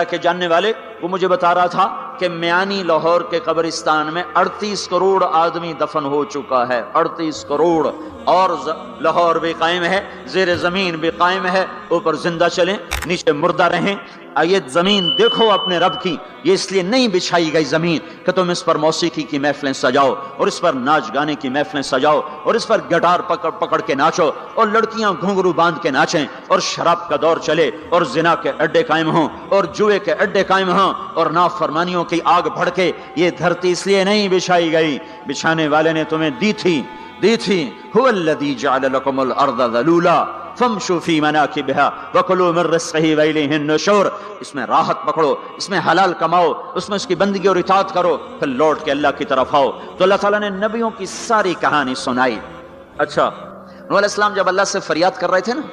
کے جاننے والے وہ مجھے بتا رہا تھا کہ میانی لاہور کے قبرستان میں 38 کروڑ آدمی دفن ہو چکا ہے، 38 کروڑ، اور لاہور بھی قائم ہے، زیر زمین بھی قائم ہے، اوپر زندہ چلیں نیچے مردہ رہیں۔ یہ زمین دیکھو اپنے رب کی، یہ اس لیے نہیں بچھائی گئی زمین کہ تم اس پر موسیقی کی محفلیں سجاؤ اور اس پر ناچ گانے کی محفلیں سجاؤ اور اس پر گٹار پکڑ کے ناچو اور لڑکیاں گھنگرو باندھ کے ناچیں اور شراب کا دور چلے اور زنا کے اڈے قائم ہوں اور جوئے کے اڈے قائم ہوں اور نافرمانیوں کی آگ بھڑکے۔ یہ دھرتی اس لیے نہیں بچھائی گئی، بچھانے والے نے تمہیں دی تھی۔ هو الذي جعل لكم الارض ذلولا فامشوا في مناكبها وكلوا من رزقه واليه النشور۔ اس میں راحت پکڑو، اس میں حلال کماؤ، اس میں اس کی بندگی اور اطاعت کرو، پھر لوٹ کے اللہ کی طرف آؤ۔ تو اللہ تعالیٰ نے نبیوں کی ساری کہانی سنائی۔ اچھا، نوح علیہ السلام جب اللہ سے فریاد کر رہے تھے نا،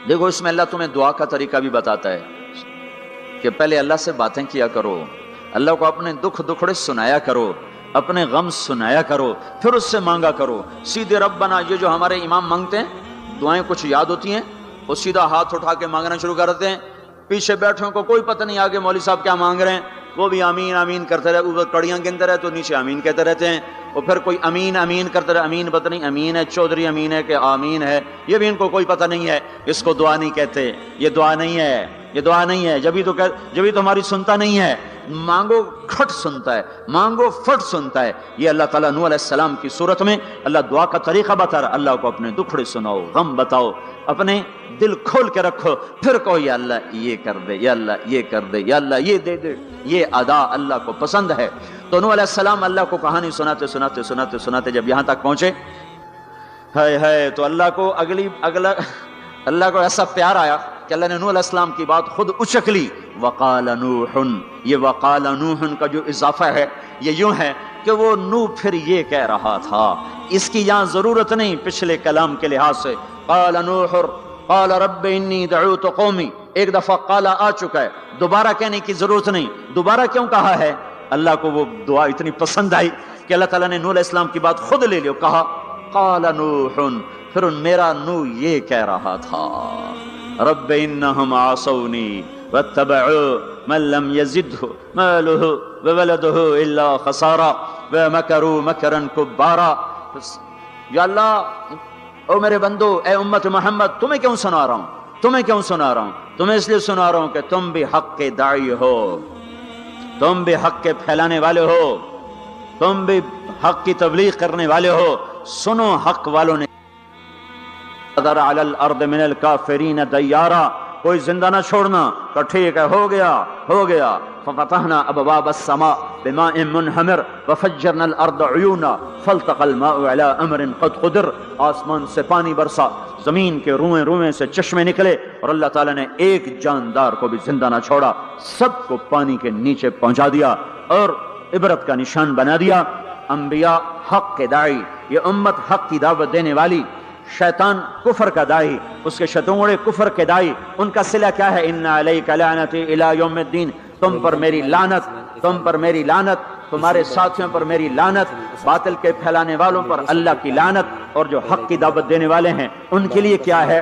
دیکھو اس میں اللہ تمہیں دعا کا طریقہ بھی بتاتا ہے کہ پہلے اللہ سے باتیں کیا کرو، اللہ کو اپنے دکھ دکھڑے سنایا کرو، اپنے غم سنایا کرو، پھر اس سے مانگا کرو۔ سیدھے ربنا یہ جو ہمارے امام مانگتے ہیں دعائیں کچھ یاد ہوتی ہیں، وہ سیدھا ہاتھ اٹھا کے مانگنا شروع کرتے ہیں، پیچھے بیٹھوں کو کوئی پتہ نہیں آگے مولوی صاحب کیا مانگ رہے ہیں، وہ بھی آمین آمین کرتے رہے، اوپر کڑیاں گنتے رہے تو نیچے آمین کہتے رہتے ہیں، اور پھر کوئی امین آمین کرتے رہے، امین پتہ نہیں امین ہے چودھری امین ہے کہ آمین ہے، یہ بھی ان کو کوئی پتہ نہیں ہے، اس کو دعا نہیں کہتے، یہ دعا نہیں ہے، یہ دعا نہیں ہے، جبھی تو ہماری سنتا نہیں ہے۔ مانگو کھٹ سنتا ہے، مانگو فٹ سنتا ہے۔ یہ اللہ تعالیٰ نوح علیہ السلام کی صورت میں اللہ دعا کا طریقہ بتا رہا، اللہ کو اپنے دکھڑے سناؤ، غم بتاؤ، اپنے دل کھول کے رکھو، پھر کہو یا اللہ یہ کر دے، یا اللہ یہ کر دے، یا اللہ یہ دے دے۔ یہ ادا اللہ کو پسند ہے۔ تو نوح علیہ السلام اللہ کو کہانی سناتے جب یہاں تک پہنچے، ہے تو اللہ کو اللہ کو ایسا پیار آیا کہ اللہ نے نوح علیہ السلام کی بات خود اچک لی۔ وقال نوح، یہ وقال نوح کا جو اضافہ ہے یہ یوں ہے کہ وہ نوح پھر یہ کہہ رہا تھا، اس کی یہاں ضرورت نہیں پچھلے کلام کے لحاظ سے۔ قال نوح قال رب انی دعوت قومی، ایک دفعہ قال آ چکا ہے، دوبارہ کہنے کی ضرورت نہیں۔ دوبارہ کیوں کہا ہے؟ اللہ کو وہ دعا اتنی پسند آئی کہ اللہ تعالیٰ نے نوح علیہ السلام کی بات خود لے لی اور کہا قال نوح، پھر میرا نوح یہ کہہ رہا تھا رب انہم عصونی واتبعوا من لم يزده ماله وولده الا خسارا ومكروا مكرا كبارا۔ یا اللہ او میرے بندو، اے امت محمد، تمہیں کیوں سنا رہا ہوں؟ تمہیں اس لیے سنا رہا ہوں کہ تم بھی حق کے داعی ہو، تم بھی حق کے پھیلانے والے ہو، تم بھی حق کی تبلیغ کرنے والے ہو۔ سنو حق والوں نے ذر علی الارض من الکافرین دیارا، کوئی زندہ نہ چھوڑنا، تو ٹھیک ہے ہو گیا۔ ففتحنا ابواب السماء بماء منہمر وفجرنا الارض عیونا فالتقى الماء على امر قد قدر، آسمان سے پانی برسا، زمین کے روئیں سے چشمے نکلے، اور اللہ تعالیٰ نے ایک جاندار کو بھی زندہ نہ چھوڑا، سب کو پانی کے نیچے پہنچا دیا اور عبرت کا نشان بنا دیا۔ انبیاء حق کے داعی، یہ امت حق کی دعوت دینے والی، شیطان کفر کا داعی، اس کے شتونگڑے کفر کے داعی، ان کا صلہ کیا ہے؟ ان علیک لعنتی الی یوم الدین، تم پر میری لعنت، تمہارے ساتھیوں پر میری لعنت، باطل کے پھیلانے والوں پر اللہ کی لعنت، اور جو حق کی دعوت دینے والے ہیں ان کے لیے کیا ہے؟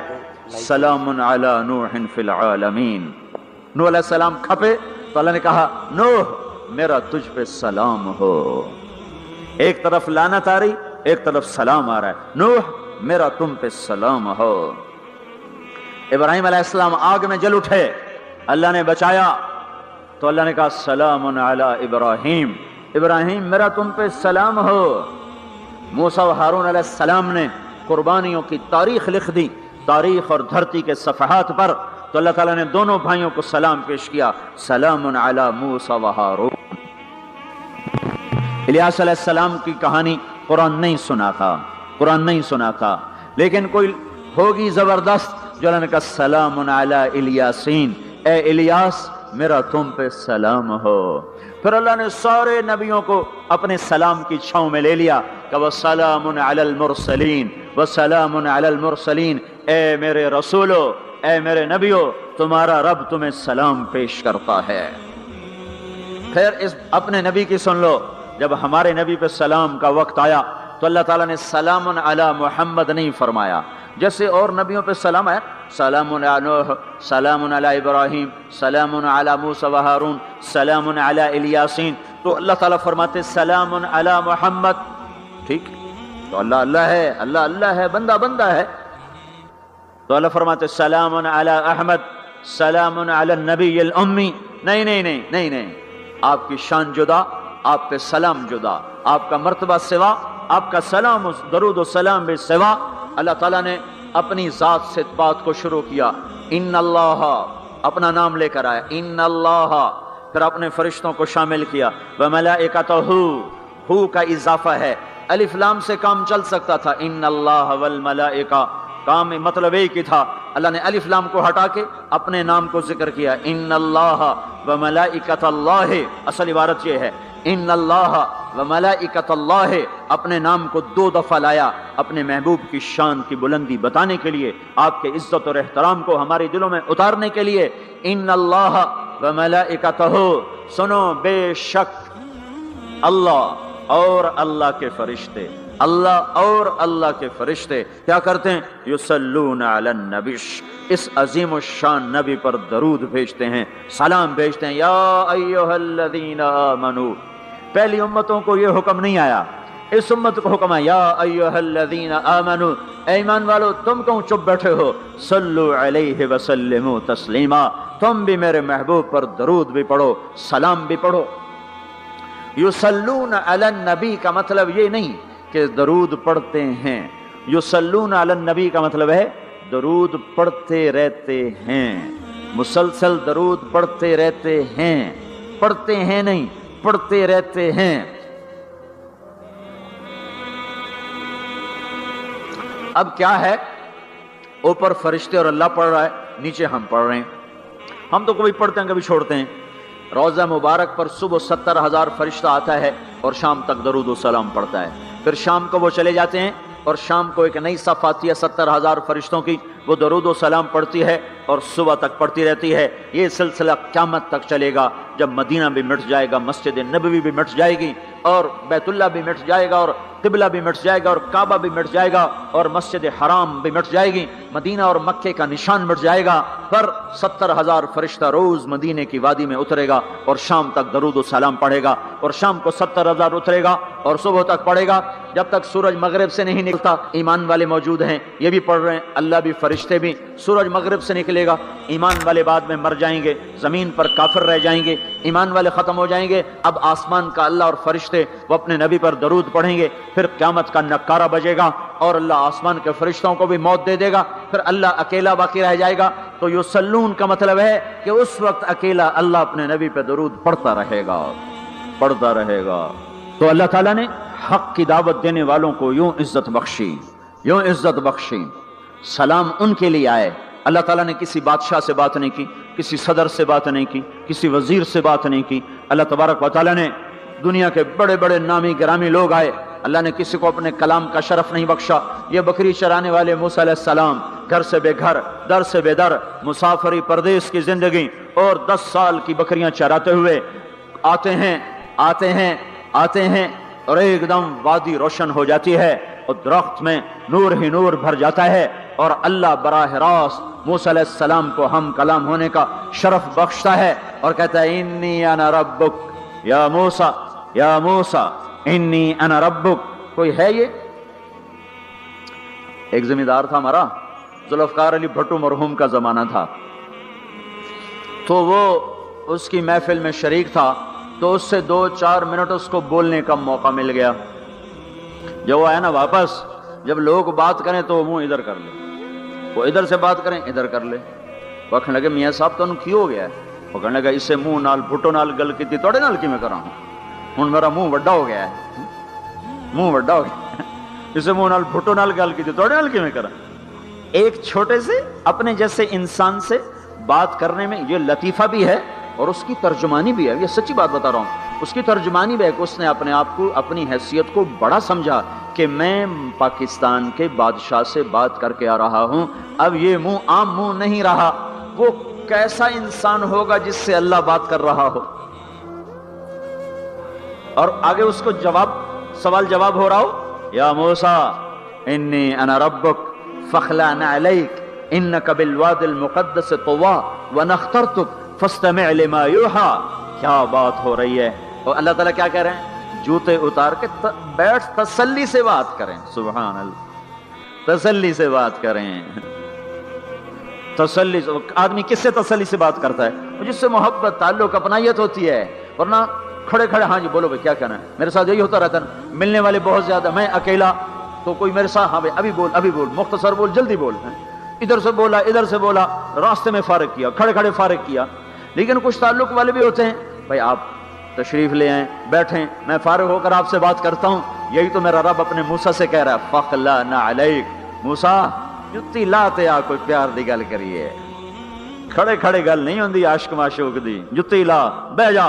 سلام علی نوح فی العالمین۔ نوح علیہ السلام کھپے تو اللہ نے کہا نوح میرا تجھ پہ سلام ہو۔ ایک طرف لعنت آ رہی، ایک طرف سلام آ رہا ہے، نوح میرا تم پہ سلام ہو۔ ابراہیم علیہ السلام آگ میں جل اٹھے، اللہ نے بچایا تو اللہ نے کہا سلام علی ابراہیم میرا تم پہ سلام ہو۔ موسیٰ و ہارون علیہ السلام نے قربانیوں کی تاریخ لکھ دی، تاریخ اور دھرتی کے صفحات پر، تو اللہ تعالیٰ نے دونوں بھائیوں کو سلام پیش کیا، سلام علی موسیٰ و ہارون۔ الیاس علیہ السلام کی کہانی قرآن نہیں سنا تھا، لیکن کوئی ہوگی زبردست جو اللہ نے کہا سلام علی الیاسین، اے الیاس میرا تم پہ سلام ہو۔ پھر اللہ نے سارے نبیوں کو اپنے سلام کی چھاؤں میں لے لیا کہ وسلام علی المرسلین، وسلام علی المرسلین، اے میرے رسولو، اے میرے نبیو، تمہارا رب تمہیں سلام پیش کرتا ہے۔ پھر اس اپنے نبی کی سن لو، جب ہمارے نبی پہ سلام کا وقت آیا تو اللہ تعالیٰ نے سلام علی محمد نہیں فرمایا، جیسے اور نبیوں پہ سلام ہے، سلام علی نوح، سلام علی ابراہیم، سلام علی موسیٰ و ہارون، سلام علی الیاسین، تو اللہ تعالیٰ فرماتے سلام علی محمد. ٹھیک، تو اللہ اللہ ہے، اللہ اللہ ہے، بندہ بندہ ہے. تو اللہ فرماتے سلام علی احمد، سلام علی النبی الامی. نہیں نہیں نہیں نہیں نہیں، آپ کی شان جدا، آپ پہ سلام جدا، آپ کا مرتبہ سوا، آپ کا سلام درود و سلام بھی سوا. اللہ تعالیٰ نے اپنی ذات سے بات کو شروع کیا، ان اللہ، اپنا نام لے کر آیا، ان اللہ، پھر اپنے فرشتوں کو شامل کیا، وملائکتہ، ہو کا اضافہ ہے، الف لام سے کام چل سکتا تھا، ان اللہ والملائکہ، کام مطلب ایک ہی تھا. اللہ نے الف لام کو ہٹا کے اپنے نام کو ذکر کیا، ان اللہ وملائکۃ اللہ. اصل عبارت یہ ہے، ان اللہ وملائکۃ اللہ، اپنے نام کو 2 دفعہ لایا اپنے محبوب کی شان کی بلندی بتانے کے لیے، آپ کے عزت اور احترام کو ہمارے دلوں میں اتارنے کے لیے. ان اللہ وملائکتہ، سنو بے شک اللہ اور اللہ کے فرشتے، اللہ اور اللہ کے فرشتے کیا کرتے ہیں؟ یصلون علی النبی، اس عظیم الشان نبی پر درود بھیجتے ہیں، سلام بھیجتے ہیں. یا ایھا الذین آمنو، پہلی امتوں کو یہ حکم نہیں آیا، اس امت کو حکم ہے، یا ایھا الذین آمنو، اے ایمان والو تم کیوں چپ بیٹھے ہو، صلو علیہ وسلموا تسلیما، تم بھی میرے محبوب پر درود بھی پڑھو، سلام بھی پڑھو. یصلون علی النبی کا مطلب یہ نہیں کہ درود پڑھتے ہیں، یصلون علی النبی کا مطلب ہے درود پڑھتے رہتے ہیں، مسلسل درود پڑھتے رہتے ہیں، پڑھتے ہیں نہیں، پڑھتے رہتے ہیں. اب کیا ہے، اوپر فرشتے اور اللہ پڑھ رہا ہے، نیچے ہم پڑھ رہے ہیں. ہم تو کبھی پڑھتے ہیں کبھی چھوڑتے ہیں. روزہ مبارک پر صبح 70,000 فرشتہ آتا ہے اور شام تک درود و سلام پڑھتا ہے، پھر شام کو وہ چلے جاتے ہیں اور شام کو ایک نئی صف آتی ہے 70,000 فرشتوں کی، وہ درود و سلام پڑھتی ہے اور صبح تک پڑھتی رہتی ہے. یہ سلسلہ قیامت تک چلے گا، جب مدینہ بھی مٹ جائے گا، مسجد نبوی بھی مٹ جائے گی، اور بیت اللہ بھی مٹ جائے گا، اور قبلہ بھی مٹ جائے گا، اور کعبہ بھی مٹ جائے گا، اور مسجد حرام بھی مٹ جائے گی، مدینہ اور مکے کا نشان مٹ جائے گا. پر 70,000 فرشتہ روز مدینے کی وادی میں اترے گا اور شام تک درود و سلام پڑھے گا، اور شام کو 70,000 اترے گا اور صبح تک پڑھے گا، جب تک سورج مغرب سے نہیں نکلتا. ایمان والے موجود ہیں، یہ بھی پڑھ رہے ہیں، اللہ بھی فرشتے بھی. سورج مغرب سے نکلے گا، ایمان والے بعد میں مر جائیں گے، زمین پر کافر رہ جائیں گے، ایمان والے ختم ہو جائیں گے. اب آسمان کا اللہ اور فرشتے وہ اپنے نبی پر درود پڑھیں گے، پھر قیامت کا نکارہ بجے گا اور اللہ آسمان کے فرشتوں کو بھی موت دے دے گا، پھر اللہ اکیلا باقی رہ جائے گا. تو یصلون کا مطلب ہے کہ اس وقت اکیلا اللہ اپنے نبی پہ درود پڑھتا رہے گا، پڑھتا رہے گا. تو اللہ تعالیٰ نے حق کی دعوت دینے والوں کو یوں عزت بخشی، یوں عزت بخشی. سلام ان کے لیے آئے. اللہ تعالیٰ نے کسی بادشاہ سے بات نہیں کی، کسی صدر سے بات نہیں کی، کسی وزیر سے بات نہیں کی. اللہ تبارک و تعالیٰ نے دنیا کے بڑے بڑے نامی گرامی لوگ آئے، اللہ نے کسی کو اپنے کلام کا شرف نہیں بخشا. یہ بکری چرانے والے موسیٰ علیہ السلام، گھر سے بے گھر، در سے بے در، مسافری پردیس کی زندگی، اور 10 سال کی بکریاں چراتے ہوئے آتے ہیں آتے ہیں آتے ہیں، اور ایک دم وادی روشن ہو جاتی ہے اور درخت میں نور ہی نور بھر جاتا ہے، اور اللہ براہ راست موسیٰ علیہ السلام کو ہم کلام ہونے کا شرف بخشتا ہے اور کہتا ہے انی انا ربک یا موسیٰ، یا موسیٰ انی انا ربک. کوئی ہے یہ؟ ایک زمیندار تھا ہمارا، ذوالفقار علی بھٹو مرحوم کا زمانہ تھا، تو وہ اس کی محفل میں شریک تھا، تو اس سے 2-4 منٹ اس کو بولنے کا موقع مل گیا. جب وہ آیا نا واپس، جب لوگ بات کریں تو وہ منہ ادھر کر لے، وہ ادھر سے بات کریں ادھر کر لے. وہ کہنے لگے میاں صاحب تو کی ہو گیا ہے؟ وہ کہنے لگا اس سے منہ نال بھٹو نال گل کی توڑے نال کی میں کر رہا ہوں، ہوں میرا منہ وڈا ہو گیا ہے، منہ وڈا ہو گیا، اس سے منہ نال بھٹو نال گل کی توڑے نال کی میں کر رہا ہوں. ایک چھوٹے سے اپنے جیسے انسان سے بات کرنے میں یہ لطیفہ بھی ہے اور اس کی ترجمانی بھی ہے. یہ سچی بات بتا رہا ہوں، اس کی ترجمانی بھی ہے کہ اس نے اپنے آپ کو، اپنی حیثیت کو بڑا سمجھا کہ میں پاکستان کے بادشاہ سے بات کر کے آ رہا ہوں، اب یہ منہ عام منہ نہیں رہا. وہ کیسا انسان ہوگا جس سے اللہ بات کر رہا ہو، اور آگے اس کو جواب، سوال جواب ہو رہا ہو، یا موسیٰ انی انا ربک فخلع نعلیک انک بالواد المقدس طوا ونخترتک فاستمع لما یوحی. کیا بات ہو رہی ہے. اور اللہ تعالیٰ کیا کہہ رہے ہیں؟ جوتے اتار کے بیٹھ تسلی سے بات کریں. سبحان اللہ. تسلی سے بات کریں. تسلی. آدمی کس سے تسلی سے بات کرتا ہے؟ جس سے محبت تعلق اپنائیت ہوتی ہے. ورنہ کھڑے کھڑے ہاں جی بولو بھائی کیا کہنا ہے. میرے ساتھ یہی ہوتا رہتا ہے. ملنے والے بہت زیادہ, میں اکیلا, تو کوئی میرے ساتھ ہاں بھائی ابھی بول مختصر بول جلدی بول. ادھر سے بولا راستے میں فارغ کیا, کھڑے کھڑے فارغ کیا. لیکن کچھ تعلق والے بھی ہوتے ہیں, بھائی آپ تشریف لے آئیں, بیٹھیں, میں فارغ ہو کر آپ سے بات کرتا ہوں. یہی تو میرا رب اپنے موسیٰ سے کہہ رہا ہے, فخلع نعلیک. موسیٰ جتی لاتے آ, کوئی پیار دی گل کریے. کھڑے کھڑے گل نہیں ہوندی عاشق معشوق دی. جتی لا, بہ جا.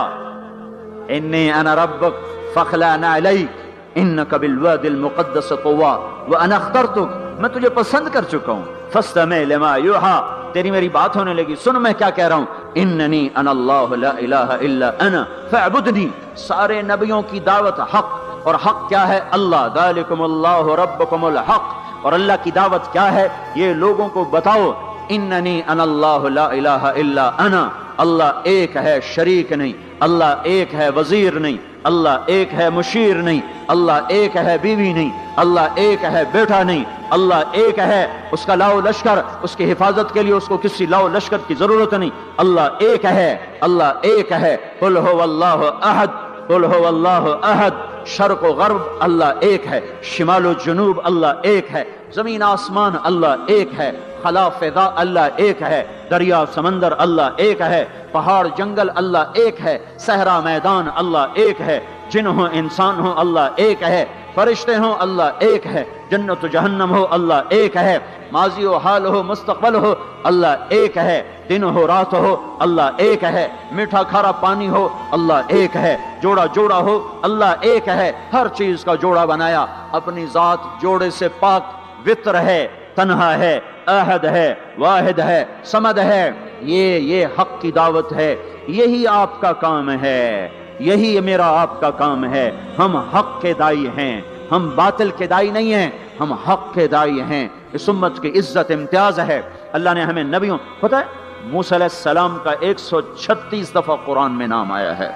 انی انا ربک فخلع نعلیک انک بالواد المقدس طوا وانا اخترتک. میں تجھے پسند کر چکا ہوں. فاستمع لما یوحی. تیری میری بات ہونے لگی, سن میں کیا کہہ رہا ہوں. اننی انا اللہ لا الہ الا انا فاعبدنی. سارے نبیوں کی دعوت حق, اور حق کیا ہے؟ اللہ. ذالکم اللہ ربکم الحق. اور اللہ کی دعوت کیا ہے؟ یہ لوگوں کو بتاؤ. اننی انا اللہ لا الہ الا انا. اللہ ایک ہے, شریک نہیں. اللہ ایک ہے, وزیر نہیں. اللہ ایک ہے, مشیر نہیں. اللہ ایک ہے, بیوی نہیں. اللہ ایک ہے, بیٹا نہیں. اللہ ایک ہے, اس کا لاؤ لشکر, اس کی حفاظت کے لیے اس کو کسی لاؤ لشکر کی ضرورت نہیں. اللہ ایک ہے, اللہ ایک ہے. قل هو اللہ احد, قل هو اللہ احد. شرق و غرب اللہ ایک ہے, شمال و جنوب اللہ ایک ہے, زمین آسمان اللہ ایک ہے, خلا فضا اللہ ایک ہے, دریا سمندر اللہ ایک ہے, پہاڑ جنگل اللہ ایک ہے, صحرا میدان اللہ ایک ہے, جن ہوں انسان ہوں اللہ ایک ہے, فرشتے ہوں اللہ ایک ہے, جنت و جہنم ہو اللہ ایک ہے, ماضی و حال ہو مستقبل ہو اللہ ایک ہے, دن ہو رات ہو اللہ ایک ہے, میٹھا کھارا پانی ہو اللہ ایک ہے, جوڑا جوڑا ہو اللہ ایک ہے. ہر چیز کا جوڑا بنایا, اپنی ذات جوڑے سے پاک, وطر ہے, تنہا ہے, احد ہے, واحد ہے, صمد ہے. یہ حق کی دعوت ہے. یہی آپ کا کام ہے, یہی میرا آپ کا کام ہے. ہم حق کے دائی ہیں, ہم باطل کے دائی نہیں ہیں, ہم حق کے دائی ہیں. اس امت کی عزت امتیاز ہے. اللہ نے ہمیں نبیوں, پتہ ہے موسیٰ علیہ السلام کا 136 دفعہ قرآن میں نام آیا ہے,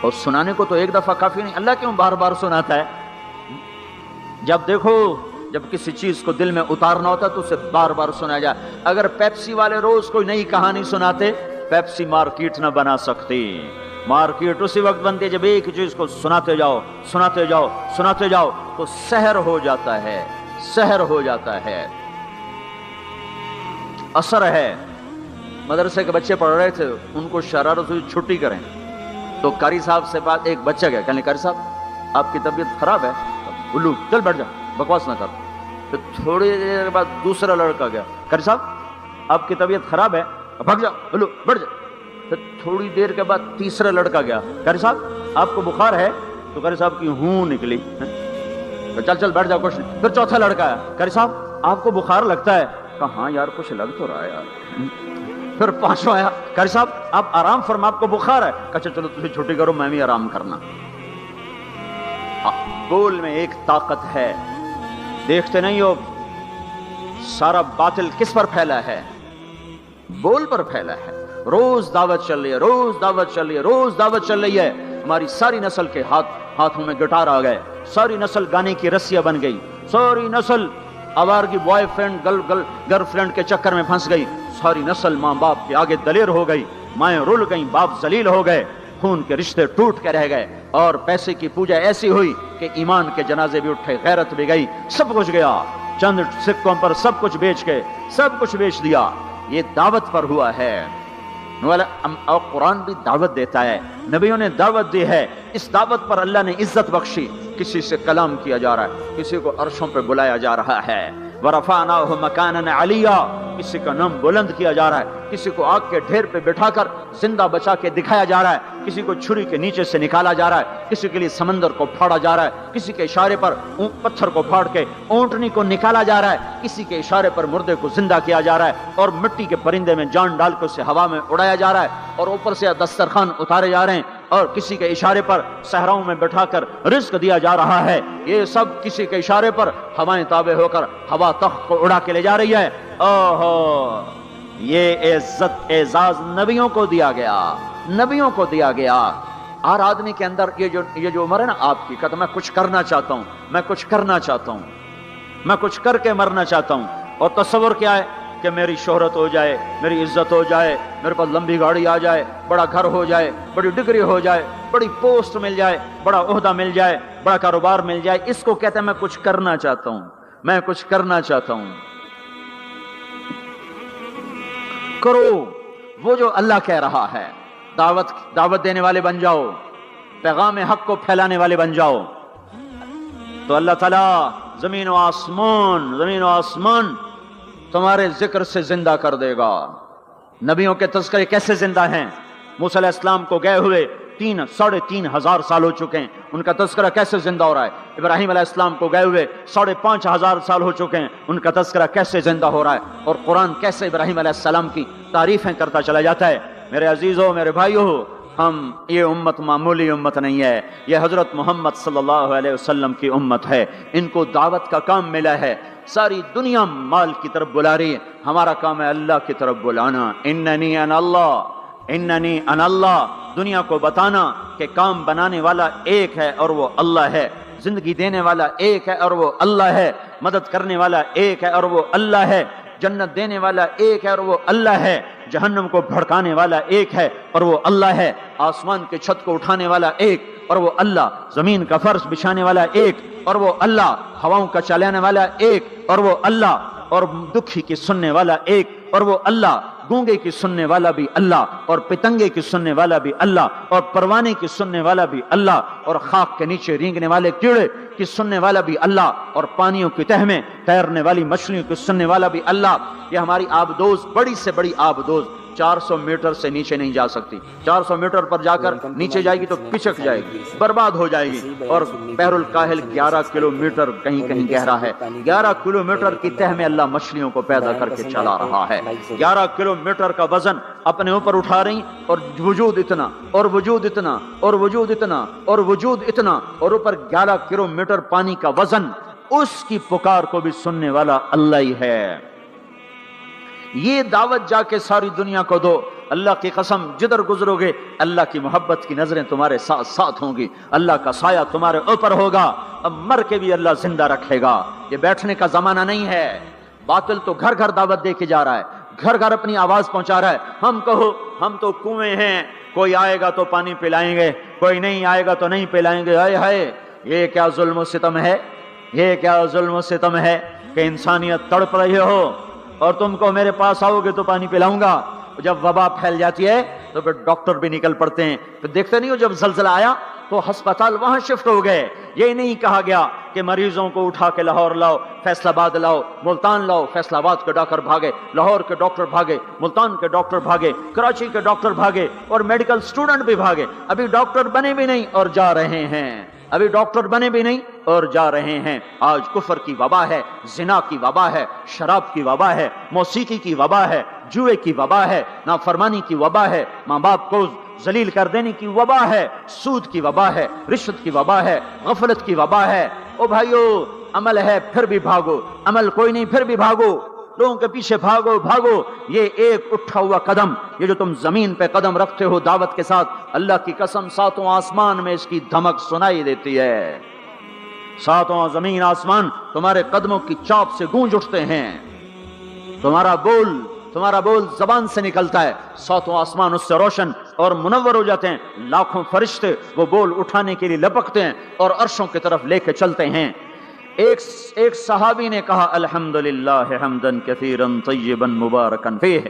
اور سنانے کو تو ایک دفعہ کافی نہیں. اللہ کیوں بار بار سناتا ہے؟ جب دیکھو, جب کسی چیز کو دل میں اتارنا ہوتا تو اسے بار بار سنایا جائے. اگر پیپسی والے روز کوئی نئی کہانی سناتے, پیپسی مارکیٹ نہ بنا سکتی. مارکیٹ اسی وقت بنتی ہے جب ایک چیز کو سناتے جاؤ سناتے جاؤ سناتے جاؤ, تو سحر ہو جاتا ہے, سحر ہو جاتا ہے, اثر ہے. مدرسے کے بچے پڑھ رہے تھے, ان کو شرارت ہوئی چھٹی کریں, تو قاری صاحب سے بات, ایک بچہ گیا, کہنے قاری صاحب آپ کی طبیعت خراب ہے. الو چل بیٹھ جا, بکواس نہ کر. پھر تھوڑی دیر کے بعد دوسرا لڑکا گیا, قاری صاحب آپ کی طبیعت خراب ہے, بھاگ جا, الو بیٹھ جا. پھر تھوڑی دیر کے بعد تیسرا لڑکا گیا, قاری صاحب آپ کو بخار ہے, تو قاری صاحب کی ہوں نکلی, چل چل بیٹھ جا کچھ نہیں. پھر چوتھا لڑکا آیا, قاری صاحب آپ کو بخار لگتا ہے, کہا ہاں یار کچھ لگ تو رہا ہے یار. پھر پانچواں آیا, قاری صاحب آپ آرام فرما, آپ کو بخار ہے, کہا چلو تجھے چھٹی کرو, میں بھی آرام کرنا. بول میں ایک طاقت ہے. دیکھتے نہیں ہو سارا باطل کس پر پھیلا ہے؟ بول پر پھیلا ہے. روز دعوت چل رہی ہے, روز دعوت چل رہی ہے, روز دعوت چل رہی ہے. ہماری ساری نسل کے ہاتھوں میں گٹار آ گئے, ساری نسل گانے کی رسیاں بن گئی, ساری نسل آوارگی بوائے فرینڈ گرل فرینڈ کے چکر میں پھنس گئی, ساری نسل ماں باپ کے آگے دلیر ہو گئی, مائیں رول گئیں, باپ ذلیل ہو گئے, خون کے رشتے ٹوٹ کے رہ گئے, اور پیسے کی پوجا ایسی ہوئی کہ ایمان کے جنازے بھی اٹھے, غیرت بھی گئی, سب کچھ گیا. چند سکوں پر سب کچھ بیچ کے سب کچھ بیچ دیا. یہ دعوت پر ہوا ہے. اور قرآن بھی دعوت دیتا ہے, نبیوں نے دعوت دی ہے. اس دعوت پر اللہ نے عزت بخشی. کسی سے کلام کیا جا رہا ہے, کسی کو عرشوں پہ بلایا جا رہا ہے. وَرَفَعْنَاهُ مَكَانًا عَلِيًّا, کسی کا نام بلند کیا جا رہا ہے, کسی کو آگ کے ڈھیر پہ بٹھا کر زندہ بچا کے دکھایا جا رہا ہے, کسی کو چھری کے نیچے سے نکالا جا رہا ہے, کسی کے لیے سمندر کو پھاڑا جا رہا ہے, کسی کے اشارے پر پتھر کو پھاڑ کے اونٹنی کو نکالا جا رہا ہے, کسی کے اشارے پر مردے کو زندہ کیا جا رہا ہے, اور مٹی کے پرندے میں جان ڈال کے اسے ہوا میں اڑایا جا رہا ہے, اور اوپر سے دسترخوان اتارے جا رہے ہیں, اور کسی کے اشارے پر صحراؤں میں بٹھا کر رزق دیا جا رہا ہے، یہ سب کسی کے اشارے پر ہوائیں تابع ہو کر ہوا تخت کو اڑا کے لے جا رہی ہے۔ اوہو، یہ عزت اعزاز نبیوں کو دیا گیا، نبیوں کو دیا گیا۔ ہر آدمی کے اندر یہ جو عمر ہے نا آپ کی، کہتا میں کچھ کرنا چاہتا ہوں، میں کچھ کرنا چاہتا ہوں، میں کچھ کر کے مرنا چاہتا ہوں۔ اور تصور کیا ہے کہ میری شہرت ہو جائے، میری عزت ہو جائے، میرے پاس لمبی گاڑی آ جائے، بڑا گھر ہو جائے، بڑی ڈگری ہو جائے، بڑی پوسٹ مل جائے، بڑا عہدہ مل جائے، بڑا کاروبار مل جائے، اس کو کہتے ہیں میں کچھ کرنا چاہتا ہوں، میں کچھ کرنا چاہتا ہوں۔ کرو وہ جو اللہ کہہ رہا ہے، دعوت دینے والے بن جاؤ، پیغام حق کو پھیلانے والے بن جاؤ، تو اللہ تعالیٰ زمین و آسمان تمہارے ذکر سے زندہ کر دے گا۔ نبیوں کے تذکرے کیسے زندہ ہیں؟ موسیٰ علیہ السلام کو گئے ہوئے 3,500 سال ہو چکے ہیں، ان کا تذکرہ کیسے زندہ ہو رہا ہے؟ ابراہیم علیہ السلام کو گئے ہوئے 5,500 سال ہو چکے ہیں، ان کا تذکرہ کیسے زندہ ہو رہا ہے؟ اور قرآن کیسے ابراہیم علیہ السلام کی تعریفیں کرتا چلا جاتا ہے۔ میرے عزیزوں، میرے بھائیوں، یہ امت معمولی امت نہیں ہے، یہ حضرت محمد صلی اللہ علیہ وسلم کی امت ہے۔ ان کو دعوت کا کام ملا ہے، ساری دنیا مال کی طرف بلا رہی ہے، ہمارا کام ہے اللہ کی طرف بلانا۔ اننی انا اللہ، دنیا کو بتانا کہ کام بنانے والا ایک ہے اور وہ اللہ ہے، زندگی دینے والا ایک ہے اور وہ اللہ ہے، مدد کرنے والا ایک ہے اور وہ اللہ ہے، جنت دینے والا ایک ہے اور وہ اللہ ہے، جہنم کو بھڑکانے والا ایک ہے اور وہ اللہ ہے، آسمان کے چھت کو اٹھانے والا ایک اور وہ اللہ، زمین کا فرش بچھانے والا ایک اور وہ اللہ، ہواؤں کا چلانے والا ایک اور وہ اللہ، اور دکھی کی سننے والا ایک اور وہ اللہ، گونگے کی سننے والا بھی اللہ، اور پتنگے کی سننے والا بھی اللہ، اور پروانے کی سننے والا بھی اللہ، اور خاک کے نیچے رینگنے والے کیڑے کی سننے والا بھی اللہ، اور پانیوں کی تہ میں تیرنے والی مچھلیوں کی سننے والا بھی اللہ۔ یہ ہماری آبدوز بڑی سے بڑی آبدوز 400 میٹر سے نیچے نہیں جا سکتی، 400 میٹر پر جا کر نیچے جائے گی تو پچک جائے گی، برباد ہو جائے گی۔ اور بحر الکاہل 11 کلومیٹر کہیں کہیں گہرا ہے، 11 کلومیٹر کی تہ میں اللہ مچھلیوں کو پیدا کر کے چلا رہا ہے، 11 کلومیٹر کا وزن اپنے اوپر اٹھا رہی، اور وجود اتنا اور وجود اتنا اور وجود اتنا اور وجود اتنا، اور اوپر 11 کلومیٹر پانی کا وزن، اس کی پکار کو بھی سننے والا اللہ ہی ہے۔ یہ دعوت جا کے ساری دنیا کو دو، اللہ کی قسم جدھر گزرو گے اللہ کی محبت کی نظریں تمہارے ساتھ ساتھ ہوں گی، اللہ کا سایہ تمہارے اوپر ہوگا، اب مر کے بھی اللہ زندہ رکھے گا۔ یہ بیٹھنے کا زمانہ نہیں ہے، باطل تو گھر گھر دعوت دے کے جا رہا ہے، گھر گھر اپنی آواز پہنچا رہا ہے۔ ہم کہو ہم تو کنویں ہیں، کوئی آئے گا تو پانی پلائیں گے، کوئی نہیں آئے گا تو نہیں پلائیں گے۔ ہائے ہائے، یہ کیا ظلم و ستم ہے، یہ کیا ظلم و ستم ہے کہ انسانیت تڑپ رہی ہو اور تم کو میرے پاس آؤ گے تو پانی پلاؤں گا۔ جب وبا پھیل جاتی ہے تو پھر ڈاکٹر بھی نکل پڑتے ہیں، پھر دیکھتے نہیں ہو جب زلزلہ آیا تو ہسپتال وہاں شفٹ ہو گئے۔ یہ نہیں کہا گیا کہ مریضوں کو اٹھا کے لاہور لاؤ، فیصل آباد لاؤ، ملتان لاؤ، فیصل آباد کے ڈاکٹر بھاگے، لاہور کے ڈاکٹر بھاگے، ملتان کے ڈاکٹر بھاگے، کراچی کے ڈاکٹر بھاگے، اور میڈیکل سٹوڈنٹ بھی بھاگے، ابھی ڈاکٹر بنے بھی نہیں اور جا رہے ہیں، ابھی ڈاکٹر بنے بھی نہیں اور جا رہے ہیں۔ آج کفر کی وبا ہے، زنا کی وبا ہے، شراب کی وبا ہے، موسیقی کی وبا ہے، جوئے کی وبا ہے، نافرمانی کی وبا ہے، ماں باپ کو ذلیل کر دینے کی وبا ہے، سود کی وبا ہے، رشوت کی وبا ہے، غفلت کی وبا ہے۔ او بھائیو، عمل ہے پھر بھی بھاگو، عمل کوئی نہیں پھر بھی بھاگو، لوگوں کے پیچھے بھاگو بھاگو۔ یہ ایک اٹھا ہوا قدم، یہ جو تم زمین پہ قدم رکھتے ہو دعوت کے ساتھ، اللہ کی قسم ساتوں آسمان میں اس کی دھمک سنائی دیتی ہے، ساتوں زمین آسمان تمہارے قدموں کی چاپ سے گونج اٹھتے ہیں، تمہارا بول زبان سے نکلتا ہے، ساتوں آسمان اس سے روشن اور منور ہو جاتے ہیں، لاکھوں فرشتے وہ بول اٹھانے کے لیے لپکتے ہیں اور عرشوں کی طرف لے کے چلتے ہیں۔ ایک صحابی نے کہا الحمدللہ حمدا کثیرا طیبا مبارکا فیہ،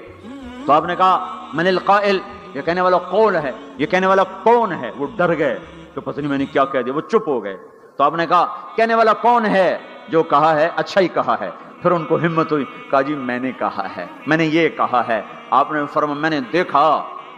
تو آپ نے کہا من القائل، یہ کہنے والا کون ہے، یہ کہنے والا کون ہے؟ وہ ڈر گئے کہ پتہ نہیں میں نے کیا کہہ دیا، وہ چپ ہو گئے۔ تو آپ نے کہا کہنے والا کون ہے؟ جو کہا ہے اچھا ہی کہا ہے۔ پھر ان کو ہمت ہوئی، کہا جی میں نے کہا ہے، میں نے یہ کہا ہے۔ آپ نے فرمایا میں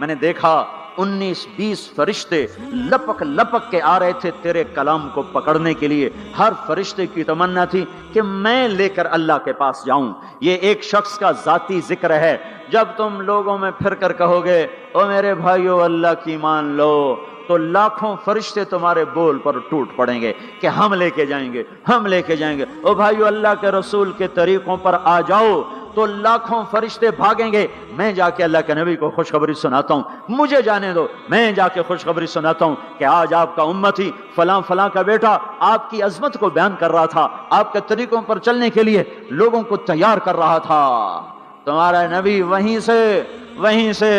نے دیکھا 19-20 فرشتے لپک لپک کے آ رہے تھے تیرے کلام کو پکڑنے کے لیے، ہر فرشتے کی تمنا تھی کہ میں لے کر اللہ کے پاس جاؤں۔ یہ ایک شخص کا ذاتی ذکر ہے۔ جب تم لوگوں میں پھر کر کہو گے او میرے بھائیو اللہ کی مان لو، تو لاکھوں فرشتے تمہارے بول پر ٹوٹ پڑیں گے کہ ہم لے کے جائیں گے، ہم لے کے جائیں گے۔ او بھائیو، اللہ کے رسول کے طریقوں پر آ جاؤ تو لاکھوں فرشتے بھاگیں گے۔ میں جا کے اللہ کے نبی کو خوشخبری سناتا ہوں، مجھے جانے دو، میں جا کے خوشخبری سناتا ہوں کہ آج آپ کا امتی فلاں فلاں کا بیٹا آپ کی عظمت کو بیان کر رہا تھا، آپ کے طریقوں پر چلنے کے لیے لوگوں کو تیار کر رہا تھا۔ تمہارا نبی وہیں سے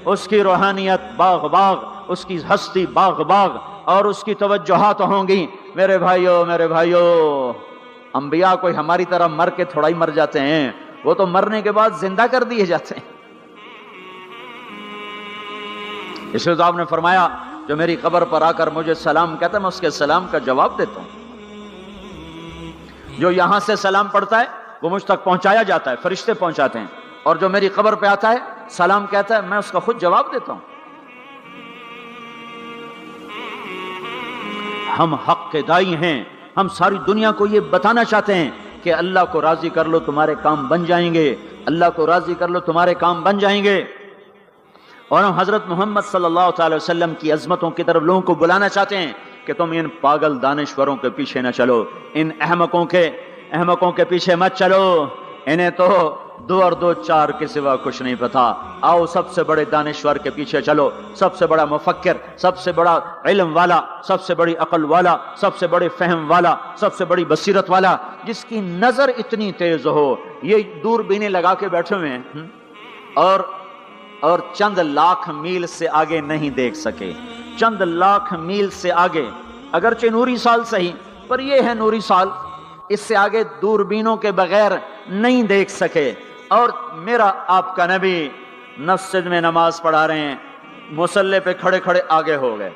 اس کی روحانیت باغ باغ، اس کی ہستی باغ باغ، اور اس کی توجہات ہوں گی۔ میرے بھائیو، انبیاء کوئی ہماری طرح مر کے تھوڑا ہی مر جاتے ہیں، وہ تو مرنے کے بعد زندہ کر دیے جاتے ہیں۔ اس لیے تو آپ نے فرمایا جو میری قبر پر آ کر مجھے سلام کہتا ہے میں اس کے سلام کا جواب دیتا ہوں۔ جو یہاں سے سلام پڑھتا ہے وہ مجھ تک پہنچایا جاتا ہے، فرشتے پہنچاتے ہیں، اور جو میری قبر پہ آتا ہے سلام کہتا ہے میں اس کا خود جواب دیتا ہوں۔ ہم حق کے دائی ہیں، ہم ساری دنیا کو یہ بتانا چاہتے ہیں کہ اللہ کو راضی کر لو تمہارے کام بن جائیں گے، اللہ کو راضی کر لو تمہارے کام بن جائیں گے۔ اور ہم حضرت محمد صلی اللہ تعالی وسلم کی عظمتوں کی طرف لوگوں کو بلانا چاہتے ہیں کہ تم ان پاگل دانشوروں کے پیچھے نہ چلو، ان احمقوں کے پیچھے مت چلو، انہیں تو 2 اور 2 4 کے سوا کچھ نہیں پتا۔ آؤ سب سے بڑے دانشور کے پیچھے چلو، سب سے بڑا مفکر، سب سے بڑا علم والا، سب سے بڑی عقل والا، سب سے بڑے فہم والا، سب سے بڑی بصیرت والا، جس کی نظر اتنی تیز ہو، یہ دوربینیں لگا کے بیٹھے ہوئے ہیں اور چند لاکھ میل سے آگے نہیں دیکھ سکے، چند لاکھ میل سے آگے، اگرچہ نوری سال صحیح، پر یہ ہے نوری سال، اس سے آگے دوربینوں کے بغیر نہیں دیکھ سکے۔ اور میرا آپ کا نبی مسجد میں نماز پڑھا رہے ہیں، مصلی پہ کھڑے کھڑے آگے ہو گئے،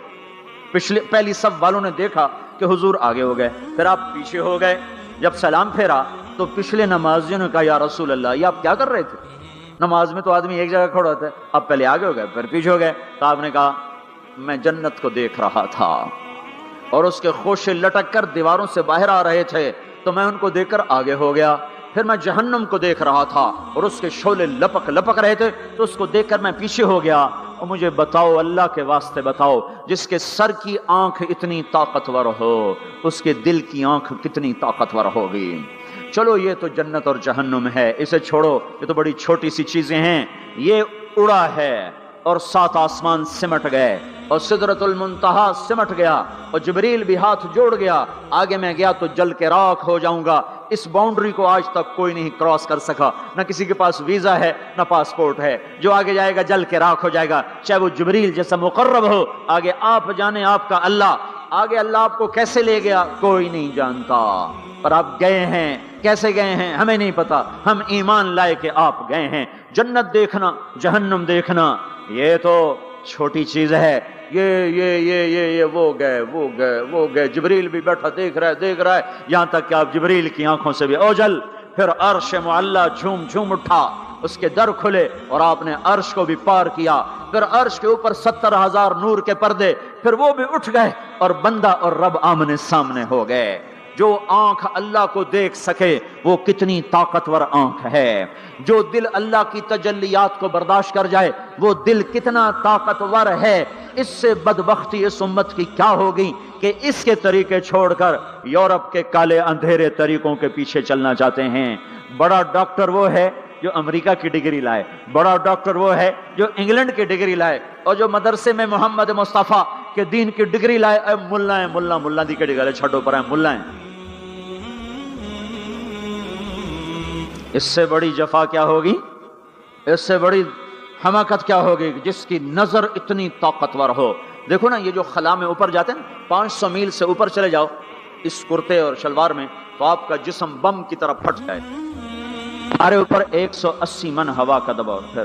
پہلی صف والوں نے دیکھا کہ حضور آگے ہو گئے، پھر آپ پیچھے ہو گئے۔ جب سلام پھیرا تو پچھلے نمازیوں نے کہا یا رسول اللہ، یہ آپ کیا کر رہے تھے؟ نماز میں تو آدمی ایک جگہ کھڑا ہوتا ہے، آپ پہلے آگے ہو گئے پھر پیچھے ہو گئے۔ تو آپ نے کہا میں جنت کو دیکھ رہا تھا اور اس کے خوشے لٹک کر دیواروں سے باہر آ رہے تھے، تو میں ان کو دیکھ کر آگے ہو گیا۔ پھر میں جہنم کو دیکھ رہا تھا اور اس کے شعلے لپک رہے تھے، تو اس کو دیکھ کر میں پیچھے ہو گیا۔ اور مجھے بتاؤ، اللہ کے واسطے بتاؤ، جس کے سر کی آنکھ اتنی طاقتور ہو، اس کے دل کی آنکھ کتنی طاقتور ہوگی؟ چلو یہ تو جنت اور جہنم ہے، اسے چھوڑو، یہ تو بڑی چھوٹی سی چیزیں ہیں۔ یہ اڑا ہے اور 7 آسمان سمٹ گئے اور سدرۃ المنتہا سمٹ گیا اور جبریل بھی ہاتھ جوڑ گیا، آگے میں گیا تو جل کے راکھ ہو جاؤں گا۔ اس باؤنڈری کو آج تک کوئی نہیں کراس کر سکا، نہ کسی کے پاس ویزا ہے نہ پاسپورٹ ہے۔ جو آگے جائے گا جل کے راکھ ہو جائے گا، چاہے وہ جبریل جیسا مقرب ہو۔ آگے آپ جانے آپ کا اللہ، آگے اللہ آپ کو کیسے لے گیا کوئی نہیں جانتا، پر آپ گئے ہیں، کیسے گئے ہیں ہمیں نہیں پتا، ہم ایمان لائے کہ آپ گئے ہیں۔ جنت دیکھنا، جہنم دیکھنا یہ تو چھوٹی چیز ہے، یہ وہ گئے، جبریل بھی بیٹھا دیکھ رہا ہے، یہاں تک کہ آپ جبریل کی آنکھوں سے بھی اوجل۔ پھر عرش معلا جھوم اٹھا، اس کے در کھلے اور آپ نے عرش کو بھی پار کیا۔ پھر عرش کے اوپر 70,000 نور کے پردے، پھر وہ بھی اٹھ گئے اور بندہ اور رب آمنے سامنے ہو گئے۔ جو آنکھ اللہ کو دیکھ سکے وہ کتنی طاقتور آنکھ ہے، جو دل اللہ کی تجلیات کو برداشت کر جائے وہ دل کتنا طاقتور ہے۔ اس سے بدبختی اس امت کی کیا ہوگی کہ اس کے طریقے چھوڑ کر یورپ کے کالے اندھیرے طریقوں کے پیچھے چلنا چاہتے ہیں۔ بڑا ڈاکٹر وہ ہے جو امریکہ کی ڈگری لائے، بڑا ڈاکٹر وہ ہے جو انگلینڈ کی ڈگری لائے، اور جو مدرسے میں محمد مصطفیٰ کے دین کی ڈگری لائے، اے ملا دی کڑی گلے چھٹو پر ملا ہیں۔ اس سے بڑی جفا کیا ہوگی، اس سے بڑی حماقت کیا ہوگی جس کی نظر اتنی طاقتور ہو۔ دیکھو نا، یہ جو خلا میں اوپر جاتے ہیں 500 میل سے اوپر چلے جاؤ اس کرتے اور شلوار میں، تو آپ کا جسم بم کی طرح پھٹ جائے۔ ہمارے اوپر 180 من ہوا کا دباؤ ہے،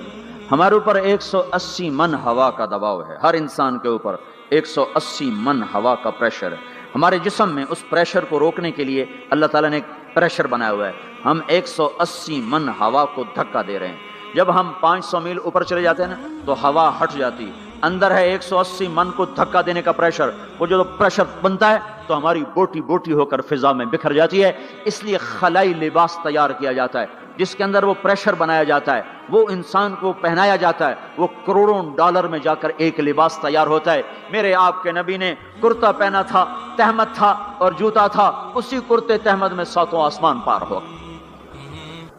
ہمارے اوپر 180 من ہوا کا دباؤ ہے، ہر انسان کے اوپر 180 من ہوا کا پریشر ہے۔ ہمارے جسم میں اس پریشر کو روکنے کے لیے اللہ تعالیٰ نے ایک پریشر بنایا ہوا ہے، ہم 180 من ہوا کو دھکا دے رہے ہیں۔ جب ہم 500 میل اوپر چلے جاتے ہیں نا تو ہوا ہٹ جاتی، اندر ہے 180 من کو دھکا دینے کا پریشر، وہ جو پریشر بنتا ہے تو ہماری بوٹی بوٹی ہو کر فضا میں بکھر جاتی ہے۔ اس لیے خلائی لباس تیار کیا جاتا ہے جس کے اندر وہ پریشر بنایا جاتا ہے، وہ انسان کو پہنایا جاتا ہے، وہ کروڑوں ڈالر میں جا کر ایک لباس تیار ہوتا ہے۔ میرے آپ کے نبی نے کرتا پہنا تھا، تہمت تھا اور جوتا تھا، اسی کرتے تہمت میں ساتوں آسمان پار ہو۔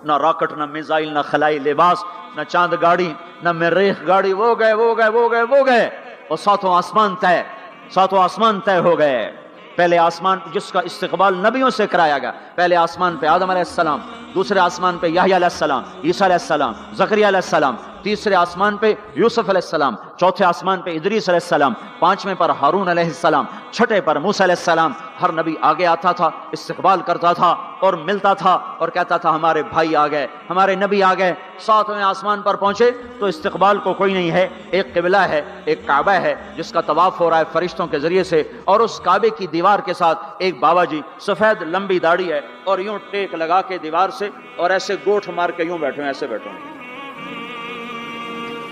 نہ راکٹ، نہ میزائل، نہ خلائی لباس، نہ چاند گاڑی، نہ مریخ گاڑی، وہ گئے اور ساتوں آسمان طے ہو گئے۔ پہلے آسمان جس کا استقبال نبیوں سے کرایا گیا، پہلے آسمان پہ آدم علیہ السلام، دوسرے آسمان پہ یحییٰ علیہ السلام، عیسیٰ علیہ السلام، زکریا علیہ السلام، تیسرے آسمان پہ یوسف علیہ السلام، چوتھے آسمان پہ ادریس علیہ السلام، پانچویں پر ہارون علیہ السلام، چھٹے پر موسیٰ علیہ السلام۔ ہر نبی آگے آتا تھا، استقبال کرتا تھا اور ملتا تھا اور کہتا تھا ہمارے بھائی آ گئے، ہمارے نبی آ گئے۔ ساتویں آسمان پر پہنچے تو استقبال کو کوئی نہیں ہے، ایک قبلہ ہے، ایک کعبہ ہے جس کا طواف ہو رہا ہے فرشتوں کے ذریعے سے، اور اس کعبے کی دیوار کے ساتھ ایک بابا جی، سفید لمبی داڑھی ہے اور یوں ٹیک لگا کے دیوار سے اور ایسے گوٹھ مار کے یوں بیٹھے ہیں، ایسے بیٹھے ہیں،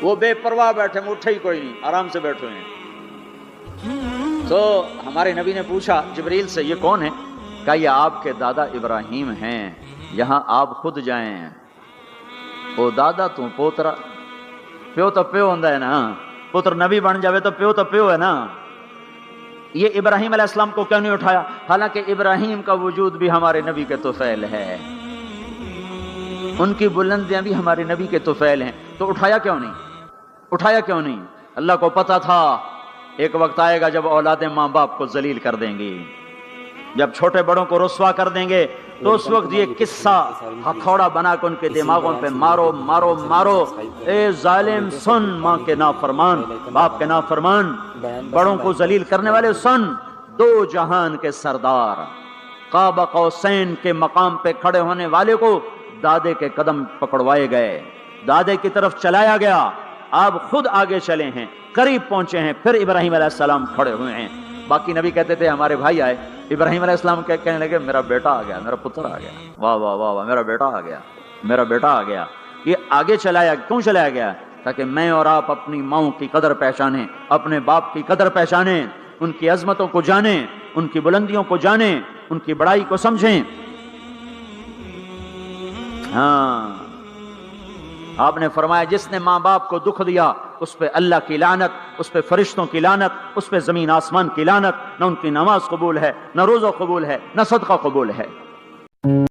وہ بے پرواہ بیٹھے ہیں، اٹھے ہی کوئی نہیں، آرام سے بیٹھے ہیں۔ تو ہمارے نبی نے پوچھا جبریل سے یہ کون ہے؟ کہا یہ آپ کے دادا ابراہیم ہیں، یہاں آپ خود جائیں۔ او دادا تو پوترا، پیو تو پیو ہوندا ہے نا، پتر نبی بن جاوے تو پیو ہے نا۔ یہ ابراہیم علیہ السلام کو کیوں نہیں اٹھایا؟ حالانکہ ابراہیم کا وجود بھی ہمارے نبی کے طفیل ہے، ان کی بلندیاں بھی ہمارے نبی کے طفیل ہیں، تو اٹھایا کیوں نہیں؟ اللہ کو پتا تھا ایک وقت آئے گا جب اولادیں ماں باپ کو ذلیل کر دیں گی، جب چھوٹے بڑوں کو رسوا کر دیں گے، تو اس وقت یہ قصہ ہتھوڑا بنا کے ان کے دماغوں پہ مارو، اے ظالم سن، ماں کے نافرمان، باپ کے نافرمان، بڑوں کو ذلیل کرنے والے سن، دو جہان کے سردار، قاب قوسین کے مقام پہ کھڑے ہونے والے کو دادے کے قدم پکڑوائے گئے، دادے کی طرف چلایا گیا، آپ خود آگے چلے ہیں، قریب پہنچے ہیں، پھر ابراہیم علیہ السلام کھڑے ہوئے ہیں۔ باقی نبی کہتے تھے ہمارے بھائی آئے، ابراہیم علیہ السلام کہنے لگے میرا بیٹا آ گیا، میرا پتر آ گیا، واہ واہ واہ واہ، میرا بیٹا آ گیا۔ یہ آگے کیوں چلایا گیا؟ تاکہ میں اور آپ اپنی ماؤں کی قدر پہچانیں، اپنے باپ کی قدر پہچانیں، ان کی عظمتوں کو جانیں، ان کی بلندیوں کو جانیں، ان کی بڑائی کو سمجھیں۔ ہاں، آپ نے فرمایا جس نے ماں باپ کو دکھ دیا اس پہ اللہ کی لعنت، اس پہ فرشتوں کی لعنت، اس پہ زمین آسمان کی لعنت، نہ ان کی نماز قبول ہے، نہ روزہ قبول ہے، نہ صدقہ قبول ہے۔